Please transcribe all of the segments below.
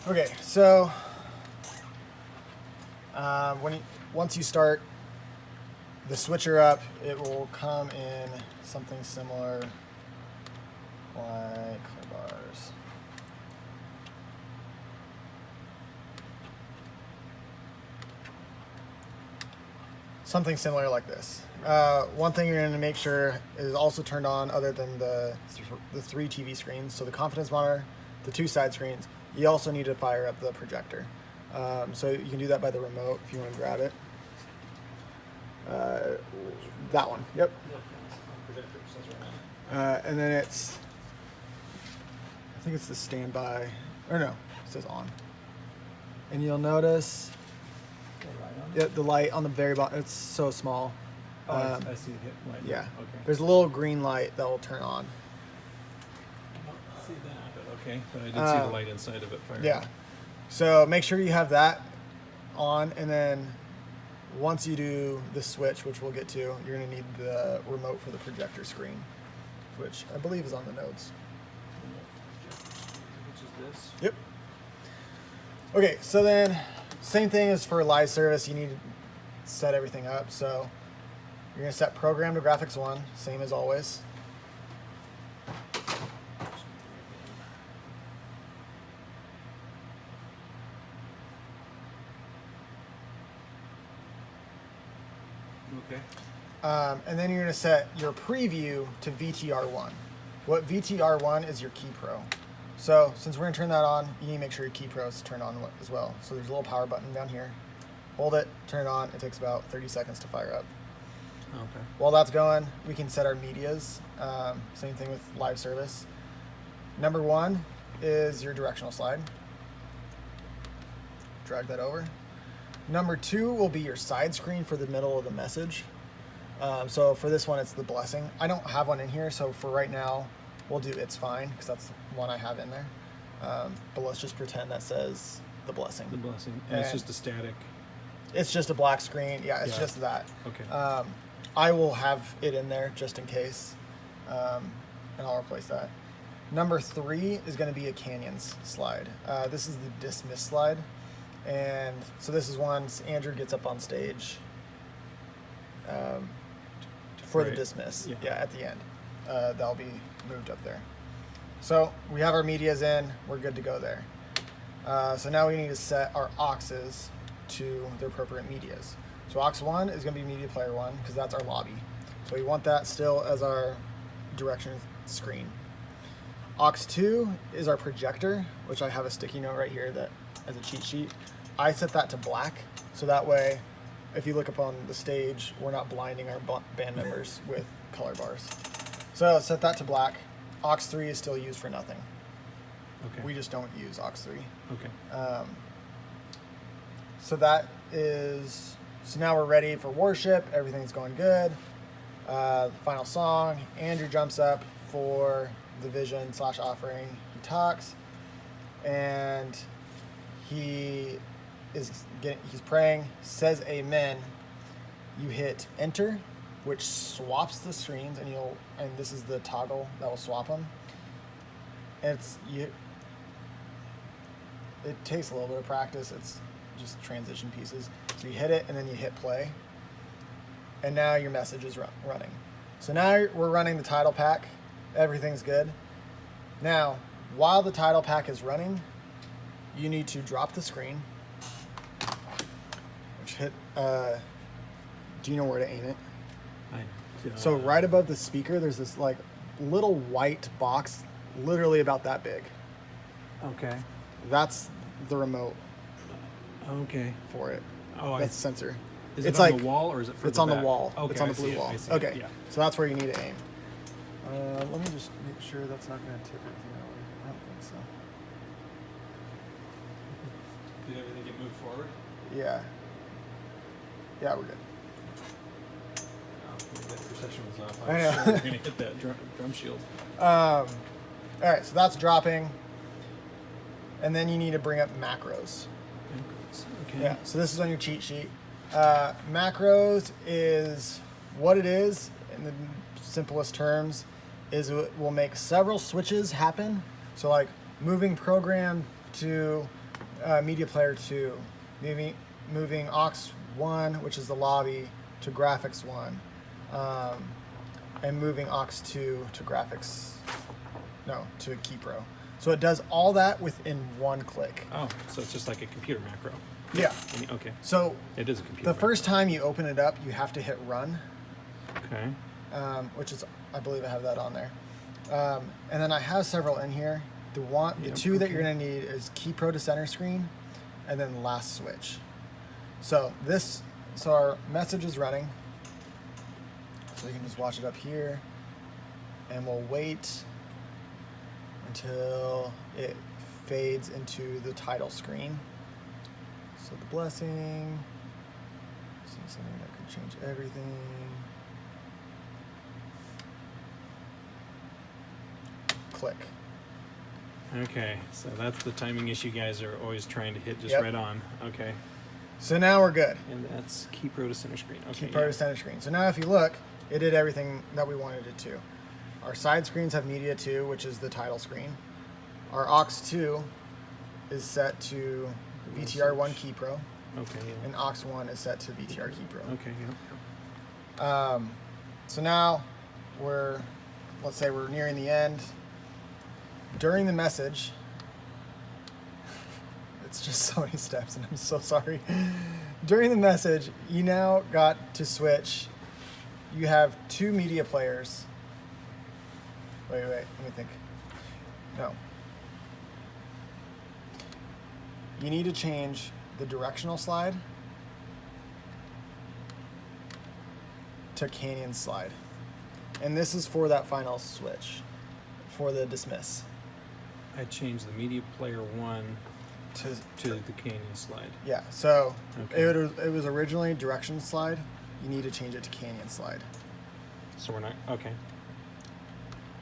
Okay, so once you start the switcher up, it will come in something similar like color bars. Something similar like this. One thing you're going to make sure is also turned on other than the 3 TV screens. So the confidence monitor, the 2 side screens. You also need to fire up the projector. So you can do that by the remote if you want to grab it. That one. Yep. And then I think it's the standby, or no, it says on. And you'll notice the light on the very bottom, it's so small. I see the hit light. Yeah. Okay. There's a little green light that will turn on. I don't see that, but okay. But I did see the light inside of it fire. Yeah. So make sure you have that on, and then once you do the switch, which we'll get to, you're going to need the remote for the projector screen, which I believe is on the notes. Which is this? Yep. Okay, so then same thing as for live service, you need to set everything up. So you're going to set program to graphics 1, same as always. Okay. And then you're going to set your preview to VTR1. What VTR1 is your key pro. So since we're going to turn that on, you need to make sure your key pro is turned on as well. So there's a little power button down here. Hold it, turn it on. It takes about 30 seconds to fire up. Okay. While that's going, we can set our medias. Same thing with live service. Number 1 is your directional slide. Drag that over. Number 2 will be your side screen for the middle of the message. So for this one, it's the blessing. I don't have one in here, so for right now, we'll do it's fine, because that's the one I have in there. But let's just pretend that says the blessing. The blessing. And it's just a static. It's just a black screen. Yeah, it's Yeah. just that. Okay. I will have it in there just in case, and I'll replace that. Number 3 is going to be a Canyons slide. This is the dismiss slide. And so this is once Andrew gets up on stage for the dismiss. Yeah, at the end. That'll be moved up there. So we have our medias in. We're good to go there. So now we need to set our auxes to their appropriate medias. So aux 1 is going to be media player 1 because that's our lobby. So we want that still as our direction screen. Aux 2 is our projector, which I have a sticky note right here that as a cheat sheet. I set that to black, so that way, if you look up on the stage, we're not blinding our band members with color bars. So set that to black. Aux 3 is still used for nothing. Okay. We just don't use aux 3. Okay. So that is, so now we're ready for worship. Everything's going good. Final song, Andrew jumps up for the vision / offering. He talks, and he's praying, says amen. You hit enter, which swaps the screens, and this is the toggle that will swap them. And it takes a little bit of practice. It's just transition pieces. So you hit it, and then you hit play, and now your message is running. So now we're running the title pack. Everything's good. Now, while the title pack is running, you need to drop the screen, which hit, do you know where to aim it? So right above the speaker, there's this like little white box, literally about that big. Okay. That's the remote Okay. for it. Oh, That's the sensor. Is it's it on like, the wall or is it further it's on back? the wall. Okay, It's on the I see blue it, wall. I see Okay. it, yeah. So that's where you need to aim. Let me just make sure that's not going to tip anything over. I don't think so. Did everything get moved forward? Yeah. Yeah, we're good. That procession was off. I I know. was sure we were going to hit that drum shield. All right, so that's dropping. And then you need to bring up macros. Okay. Yeah, so this is on your cheat sheet. Macros is what it is, in the simplest terms, is it will make several switches happen. So like moving program to Media Player 2, moving aux 1, which is the lobby, to graphics 1, and moving aux 2 to to KeyPro. So it does all that within one click. Oh, so it's just like a computer macro. Yeah. Okay. So it is a computer. The first time you open it up, you have to hit run. Okay. Which is, I believe I have that on there. And then I have several in here. The two that you're gonna need is KeyPro to center screen, and then last switch. So our message is running. So you can just watch it up here, and we'll wait until it fades into the title screen. So the blessing, see something that could change everything. Click. Okay, so that's the timing issue guys are always trying to hit just Yep. right on. Okay. So now we're good. And that's KeyPro to center screen. Okay. KeyPro to center screen. So now if you look, it did everything that we wanted it to. Our side screens have Media 2, which is the title screen. Our aux 2 is set to VTR1 KeyPro. Okay. Yeah. And aux 1 is set to VTR KeyPro. Okay. Yeah. So now let's say we're nearing the end. During the message, it's just so many steps, and I'm so sorry. During the message, you now got to switch. You have two media players. Wait, let me think. No. You need to change the directional slide to canyon slide. And this is for that final switch, for the dismiss. I changed the media player 1 to the canyon slide. Yeah, so Okay. it was originally direction slide. You need to change it to canyon slide. So we're not, okay.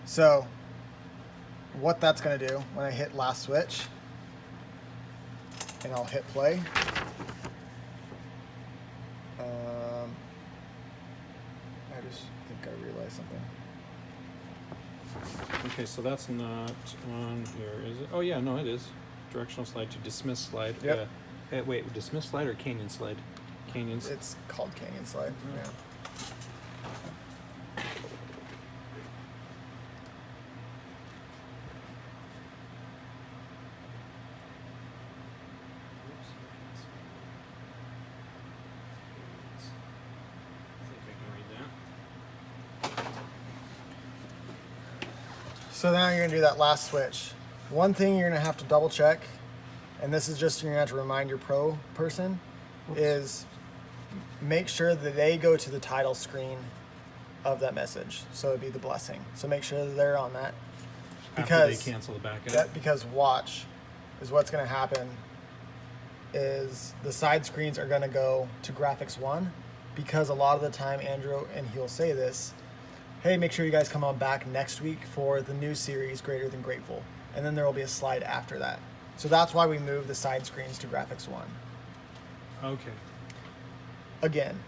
So what that's going to do, when I hit last switch, and I'll hit play, I just think I realized something. Okay, so that's not on here, is it? Oh yeah, no, it is. Directional slide to dismiss slide. Yep. Wait, dismiss slide or canyon slide? Canyons. It's called canyon slide. Yeah. So now you're gonna do that last switch. One thing you're gonna have to double check, and this is just you're gonna have to remind your pro person, is make sure that they go to the title screen of that message. So it'd be the blessing. So make sure that they're on that. After they cancel the backup. Because watch is what's gonna happen is the side screens are gonna go to graphics 1, because a lot of the time Andrew, and he'll say this, hey, make sure you guys come on back next week for the new series, Greater Than Grateful. And then there will be a slide after that. So that's why we move the side screens to graphics 1. Okay. Again,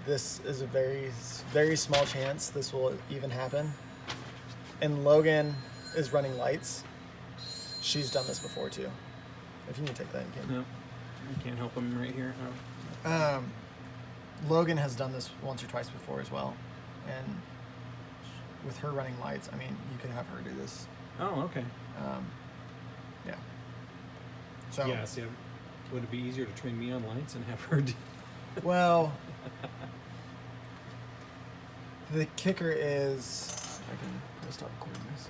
this is a very, very small chance this will even happen. And Logan is running lights. She's done this before too. If you can take that, you can. No, I can't help him right here. Oh. Logan has done this once or twice before as well. And with her running lights, I mean, you could have her do this. Oh, okay. Yeah. So. Yeah, see, would it be easier to train me on lights and have her do... Well, the kicker is, I can stop recording this.